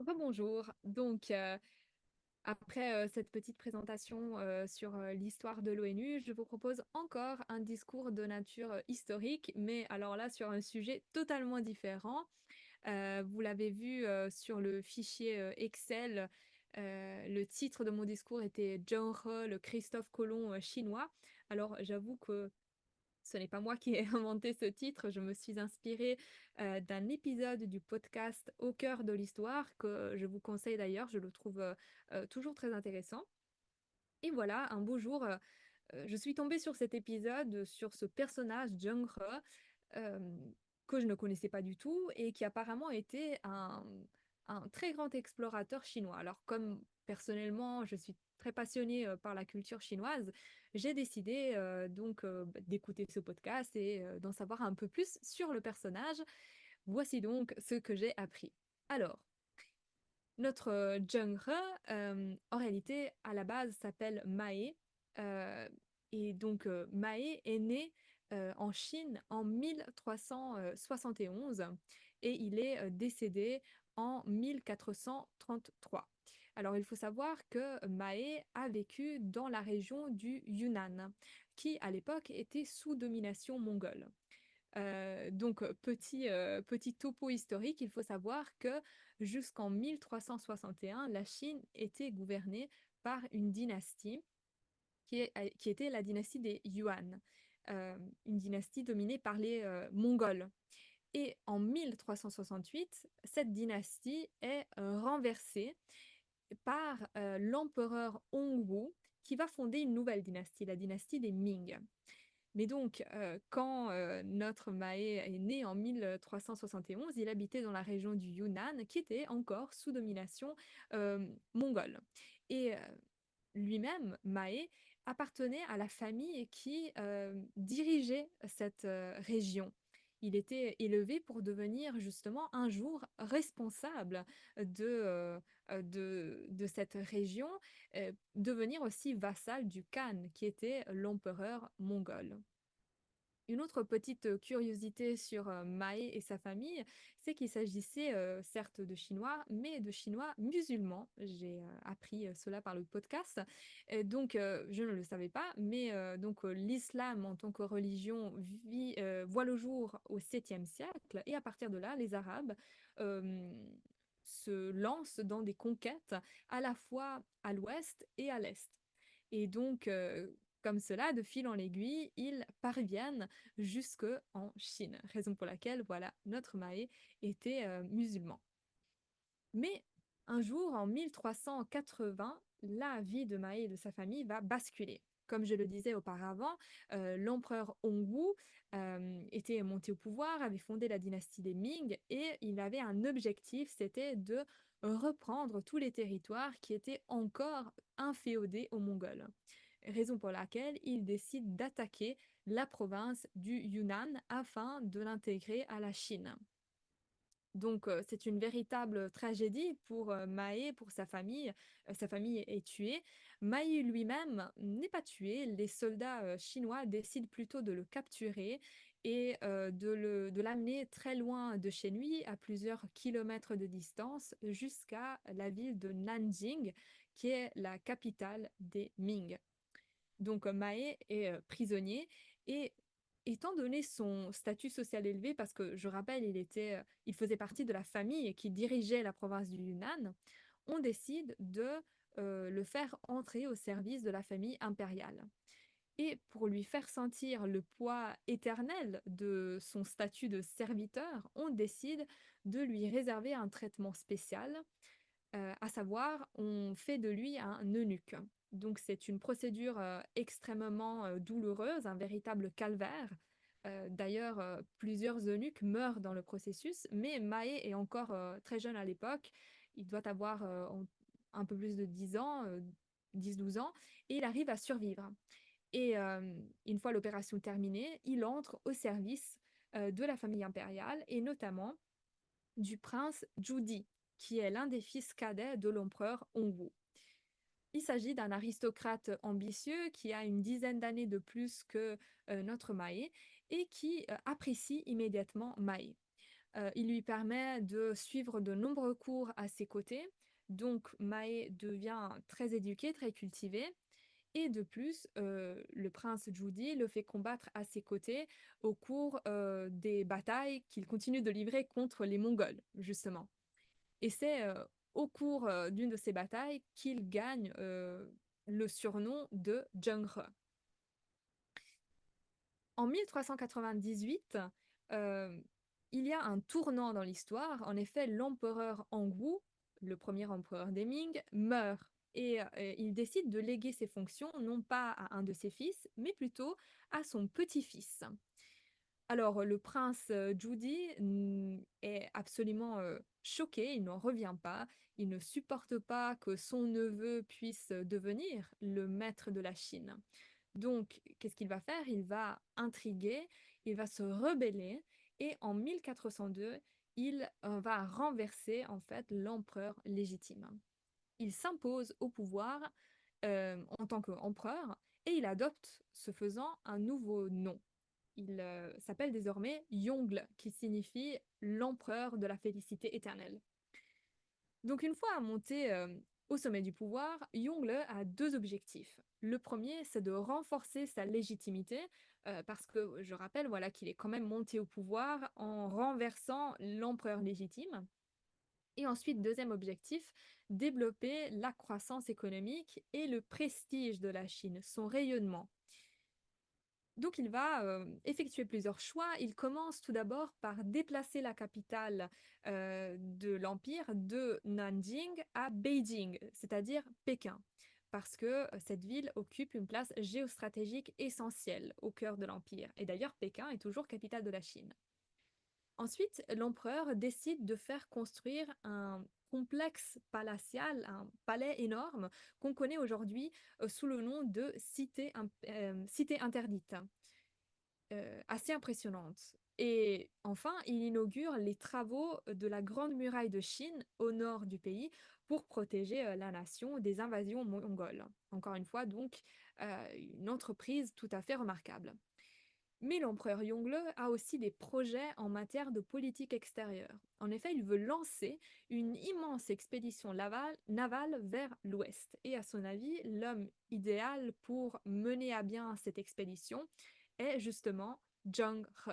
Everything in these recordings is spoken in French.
Bonjour. Après cette petite présentation sur l'histoire de l'ONU, je vous propose encore un discours de nature historique, mais alors là sur un sujet totalement différent. Vous l'avez vu sur le fichier Excel, le titre de mon discours était Zheng He, le Christophe Colomb chinois. Alors j'avoue que ce n'est pas moi qui ai inventé ce titre, je me suis inspirée d'un épisode du podcast Au cœur de l'histoire, que je vous conseille d'ailleurs, je le trouve toujours très intéressant. Et voilà, un beau jour, je suis tombée sur cet épisode, sur ce personnage, Zheng He, euh, que je ne connaissais pas du tout et qui apparemment était un très grand explorateur chinois. Alors, comme personnellement, je suis très passionnée par la culture chinoise, j'ai décidé d'écouter ce podcast et d'en savoir un peu plus sur le personnage. Voici donc ce que j'ai appris. Alors, notre Zheng He, en réalité, à la base, s'appelle Mae. euh, Mae est né en Chine en 1371 et il est décédé en 1433. Alors, il faut savoir que Mae a vécu dans la région du Yunnan, qui à l'époque était sous domination mongole. Petit topo historique, il faut savoir que jusqu'en 1361, la Chine était gouvernée par une dynastie qui était la dynastie des Yuan, une dynastie dominée par les Mongols. Et en 1368, cette dynastie est renversée par l'empereur Hongwu qui va fonder une nouvelle dynastie, la dynastie des Ming. Mais quand notre Mae est né en 1371, il habitait dans la région du Yunnan, qui était encore sous domination mongole. Et lui-même, Mae, appartenait à la famille qui dirigeait cette région. Il était élevé pour devenir justement un jour responsable de cette région, devenir aussi vassal du Khan, qui était l'empereur mongol. Une autre petite curiosité sur Mae et sa famille, c'est qu'il s'agissait certes de Chinois, mais de Chinois musulmans. J'ai appris cela par le podcast. Je ne le savais pas, mais l'islam en tant que religion voit le jour au 7e siècle, et à partir de là, les Arabes euh, se lancent dans des conquêtes à la fois à l'ouest et à l'est. Et donc, comme cela, de fil en aiguille, ils parviennent jusque en Chine. Raison pour laquelle, voilà, notre Maé était musulman. Mais un jour, en 1380, la vie de Maé et de sa famille va basculer. Comme je le disais auparavant, l'empereur Hongwu était monté au pouvoir, avait fondé la dynastie des Ming et il avait un objectif, c'était de reprendre tous les territoires qui étaient encore inféodés aux Mongols. Raison pour laquelle il décide d'attaquer la province du Yunnan afin de l'intégrer à la Chine. C'est une véritable tragédie pour Maé, pour sa famille. Sa famille est tuée. Maé lui-même n'est pas tué. Les soldats chinois décident plutôt de le capturer et de l'amener très loin de chez lui, à plusieurs kilomètres de distance, jusqu'à la ville de Nanjing, qui est la capitale des Ming. Maé est prisonnier et étant donné son statut social élevé, parce que je rappelle, il faisait partie de la famille qui dirigeait la province du Yunnan, on décide de le faire entrer au service de la famille impériale. Et pour lui faire sentir le poids éternel de son statut de serviteur, on décide de lui réserver un traitement spécial, à savoir, on fait de lui un eunuque. Donc, c'est une procédure extrêmement douloureuse, un véritable calvaire. D'ailleurs, plusieurs eunuques meurent dans le processus, mais Maé est encore très jeune à l'époque. Il doit avoir un peu plus de 10 ans, 10-12 ans, et il arrive à survivre. Et une fois l'opération terminée, il entre au service de la famille impériale et notamment du prince Judi, qui est l'un des fils cadets de l'empereur Hongwu. Il s'agit d'un aristocrate ambitieux qui a une dizaine d'années de plus que notre Maé et qui apprécie immédiatement Maé. Il lui permet de suivre de nombreux cours à ses côtés. Donc, Mae devient très éduqué, très cultivé. Et de plus, le prince Judi le fait combattre à ses côtés au cours des batailles qu'il continue de livrer contre les Mongols, justement. Et c'est au cours d'une de ces batailles qu'il gagne le surnom de Zheng He. En 1398, euh, il y a un tournant dans l'histoire. En effet, l'empereur Hangwu, le premier empereur des Ming, meurt et il décide de léguer ses fonctions non pas à un de ses fils, mais plutôt à son petit-fils. Alors, le prince Judi est absolument choqué, il n'en revient pas, il ne supporte pas que son neveu puisse devenir le maître de la Chine. Donc, qu'est-ce qu'il va faire? Il va intriguer, il va se rebeller et en 1402, il va renverser en fait l'empereur légitime. Il s'impose au pouvoir en tant qu'empereur et il adopte, ce faisant, un nouveau nom. Il s'appelle désormais Yongle, qui signifie l'empereur de la félicité éternelle. Donc une fois monté au sommet du pouvoir, Yongle a deux objectifs. Le premier, c'est de renforcer sa légitimité, parce que je rappelle voilà, qu'il est quand même monté au pouvoir en renversant l'empereur légitime. Et ensuite, deuxième objectif, développer la croissance économique et le prestige de la Chine, son rayonnement. Donc il va effectuer plusieurs choix. Il commence tout d'abord par déplacer la capitale de l'Empire de Nanjing à Beijing, c'est-à-dire Pékin, parce que cette ville occupe une place géostratégique essentielle au cœur de l'Empire. Et d'ailleurs, Pékin est toujours capitale de la Chine. Ensuite, l'empereur décide de faire construire un complexe palatial, un palais énorme qu'on connaît aujourd'hui sous le nom de cité interdite, assez impressionnante. Et enfin, il inaugure les travaux de la Grande Muraille de Chine au nord du pays pour protéger la nation des invasions mongoles. Encore une fois, donc, une entreprise tout à fait remarquable. Mais l'empereur Yongle a aussi des projets en matière de politique extérieure. En effet, il veut lancer une immense expédition navale vers l'ouest. Et à son avis, l'homme idéal pour mener à bien cette expédition est justement Zheng He.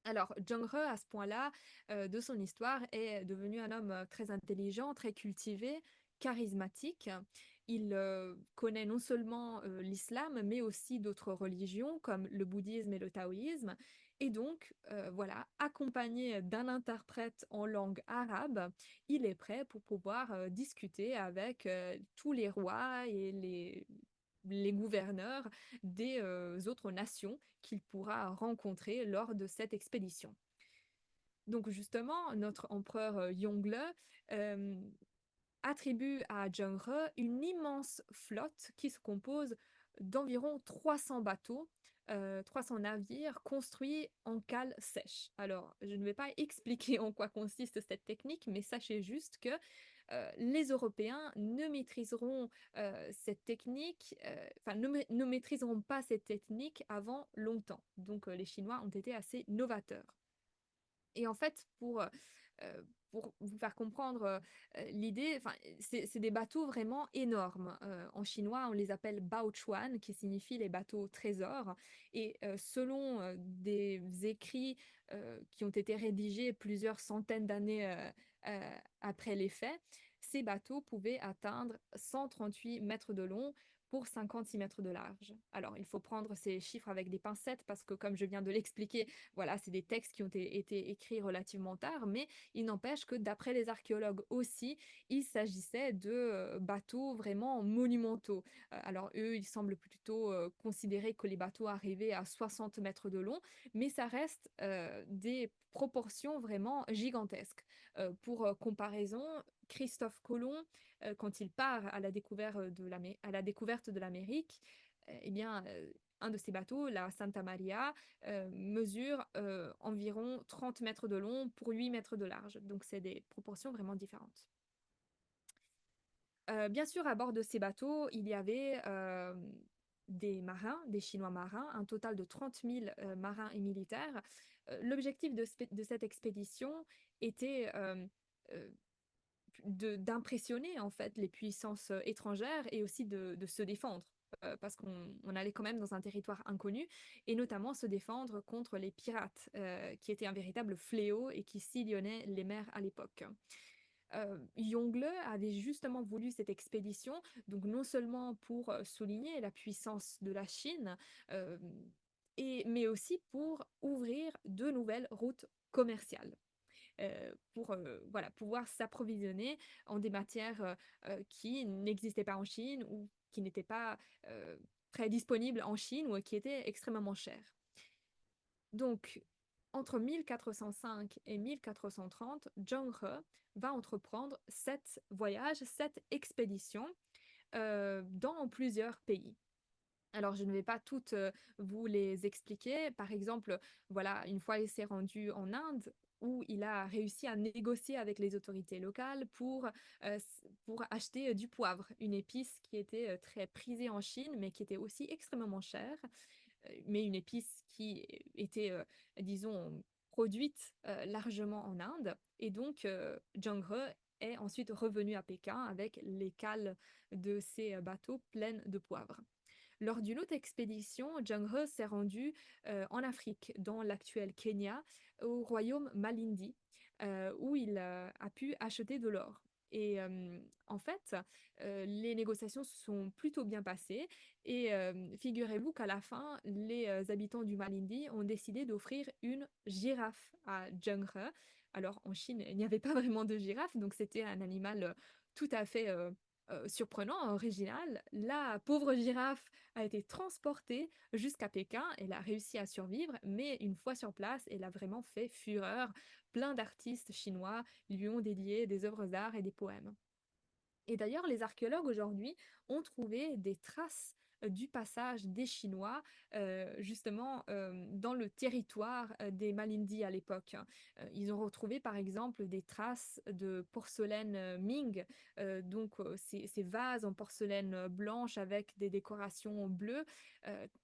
Alors, Zheng He, à ce point-là de son histoire, est devenu un homme très intelligent, très cultivé, charismatique. Il connaît non seulement l'islam, mais aussi d'autres religions comme le bouddhisme et le taoïsme. Et donc, voilà, accompagné d'un interprète en langue arabe, il est prêt pour pouvoir discuter avec tous les rois et les gouverneurs des autres nations qu'il pourra rencontrer lors de cette expédition. Donc justement, notre empereur Yongle euh, attribue à Zheng He une immense flotte qui se compose d'environ 300 bateaux, 300 navires construits en cale sèche. Alors, je ne vais pas expliquer en quoi consiste cette technique, mais sachez juste que les Européens ne maîtriseront cette technique, enfin ne maîtriseront pas cette technique avant longtemps. Donc les Chinois ont été assez novateurs. Et en fait, pour vous faire comprendre l'idée, enfin, c'est des bateaux vraiment énormes. En chinois, on les appelle baochuan, qui signifie les bateaux trésors. Et selon des écrits qui ont été rédigés plusieurs centaines d'années après les faits, ces bateaux pouvaient atteindre 138 mètres de long pour 56 mètres de large. Alors, il faut prendre ces chiffres avec des pincettes parce que, comme je viens de l'expliquer, voilà, c'est des textes qui ont été écrits relativement tard, mais il n'empêche que d'après les archéologues aussi, il s'agissait de bateaux vraiment monumentaux. Alors eux, ils semblent plutôt considérer que les bateaux arrivaient à 60 mètres de long, mais ça reste des proportions vraiment gigantesques. Pour comparaison, Christophe Colomb, quand il part à la découverte de l'Amérique, eh bien, un de ces bateaux, la Santa Maria, mesure environ 30 mètres de long pour 8 mètres de large. Donc, c'est des proportions vraiment différentes. Bien sûr, à bord de ces bateaux, il y avait des marins, des Chinois marins, un total de 30 000 marins et militaires. L'objectif de cette expédition était euh, d'impressionner en fait les puissances étrangères et aussi de se défendre. Parce qu'on allait quand même dans un territoire inconnu, et notamment se défendre contre les pirates, qui étaient un véritable fléau et qui sillonnaient les mers à l'époque. Yongle avait justement voulu cette expédition, donc non seulement pour souligner la puissance de la Chine, euh, mais aussi pour ouvrir de nouvelles routes commerciales pour voilà, pouvoir s'approvisionner en des matières qui n'existaient pas en Chine ou qui n'étaient pas très disponibles en Chine ou qui étaient extrêmement chères. Donc, entre 1405 et 1430, Zheng He va entreprendre 7 voyages, 7 expéditions dans plusieurs pays. Alors, je ne vais pas toutes vous les expliquer. Par exemple, voilà, une fois il s'est rendu en Inde, où il a réussi à négocier avec les autorités locales pour acheter du poivre, une épice qui était très prisée en Chine, mais qui était aussi extrêmement chère, mais une épice qui était, disons, produite largement en Inde. Et donc, Zheng He est ensuite revenu à Pékin avec les cales de ses bateaux pleines de poivre. Lors d'une autre expédition, Zheng He s'est rendu en Afrique, dans l'actuel Kenya, au royaume Malindi, où il a pu acheter de l'or. Et en fait, les négociations se sont plutôt bien passées. Et figurez-vous qu'à la fin, les habitants du Malindi ont décidé d'offrir une girafe à Zheng He. Alors en Chine, il n'y avait pas vraiment de girafe, donc c'était un animal tout à fait surprenant, original. La pauvre girafe a été transportée jusqu'à Pékin. Elle a réussi à survivre, mais une fois sur place, elle a vraiment fait fureur. Plein d'artistes chinois lui ont dédié des œuvres d'art et des poèmes. Et d'ailleurs, les archéologues aujourd'hui ont trouvé des traces du passage des Chinois justement dans le territoire des Malindi à l'époque. Ils ont retrouvé par exemple des traces de porcelaine Ming, ces vases en porcelaine blanche avec des décorations bleues,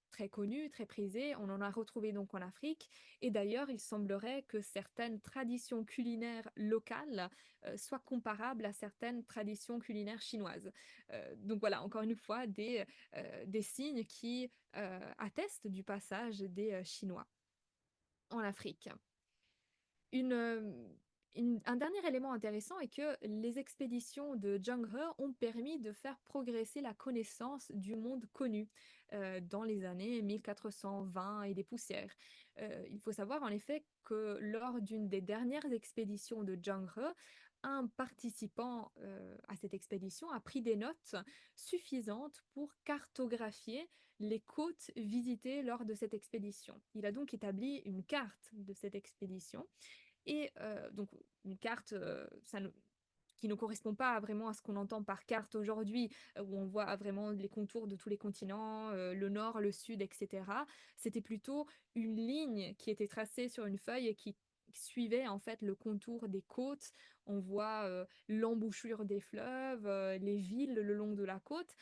très connues, très prisées. On en a retrouvé donc en Afrique. Et d'ailleurs, il semblerait que certaines traditions culinaires locales soit comparable à certaines traditions culinaires chinoises. Donc voilà, encore une fois, des signes qui attestent du passage des Chinois en Afrique. Une, un dernier élément intéressant est que les expéditions de Zheng He ont permis de faire progresser la connaissance du monde connu dans les années 1420 et des poussières. Il faut savoir en effet que lors d'une des dernières expéditions de Zheng He, un participant à cette expédition a pris des notes suffisantes pour cartographier les côtes visitées lors de cette expédition. Il a donc établi une carte de cette expédition et donc une carte qui ne correspond pas vraiment à ce qu'on entend par carte aujourd'hui, où on voit vraiment les contours de tous les continents, le nord, le sud, etc. C'était plutôt une ligne qui était tracée sur une feuille et qui suivait en fait le contour des côtes. On voit l'embouchure des fleuves, les villes le long de la côte.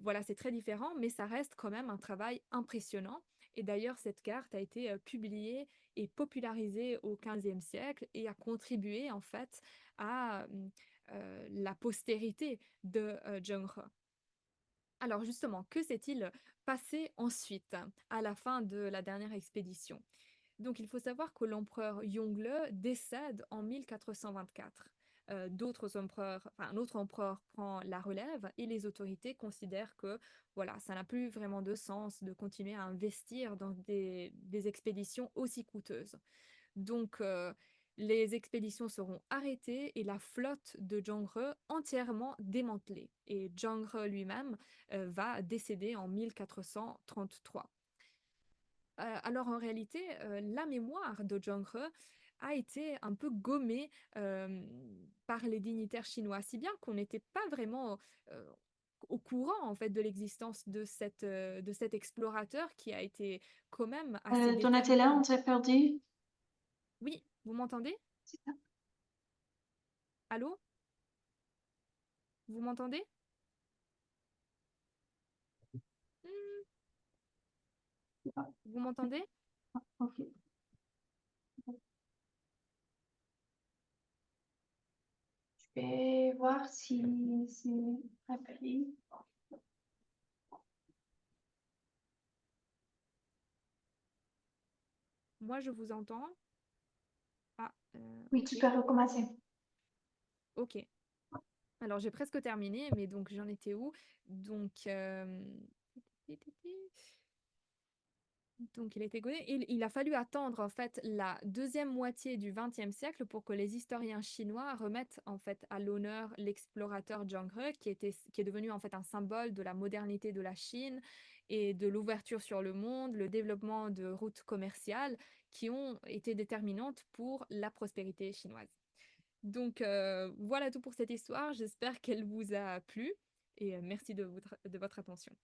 Voilà, c'est très différent, mais ça reste quand même un travail impressionnant. Et d'ailleurs, cette carte a été publiée et popularisée au XVe siècle et a contribué en fait à la postérité de Zheng He. Alors justement, que s'est-il passé ensuite, à la fin de la dernière expédition? Donc il faut savoir que l'empereur Yongle décède en 1424. Un autre empereur prend la relève et les autorités considèrent que voilà, ça n'a plus vraiment de sens de continuer à investir dans des expéditions aussi coûteuses. Donc les expéditions seront arrêtées et la flotte de Zheng He entièrement démantelée. Et Zheng He lui-même va décéder en 1433. Alors en réalité, la mémoire de Zheng He a été un peu gommée par les dignitaires chinois, si bien qu'on n'était pas vraiment euh, au courant en fait de l'existence de cet explorateur qui a été quand même assez Donatella, on déterminant. t'a perdu? Oui, vous m'entendez? Allô? Vous m'entendez? Hmm. Vous m'entendez? Ok. Je vais voir si c'est appris. Moi, je vous entends. Ah, Oui, tu ok, peux recommencer. ok. Alors, j'ai presque terminé, mais donc j'en étais où? Donc, donc il a été godé. Il a fallu attendre en fait la deuxième moitié du XXe siècle pour que les historiens chinois remettent en fait à l'honneur l'explorateur Zheng He, qui est devenu en fait un symbole de la modernité de la Chine et de l'ouverture sur le monde, le développement de routes commerciales qui ont été déterminantes pour la prospérité chinoise. Donc voilà tout pour cette histoire. J'espère qu'elle vous a plu et merci de votre attention.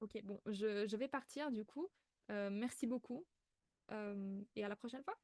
Ok, bon, je vais partir du coup. Merci beaucoup et à la prochaine fois.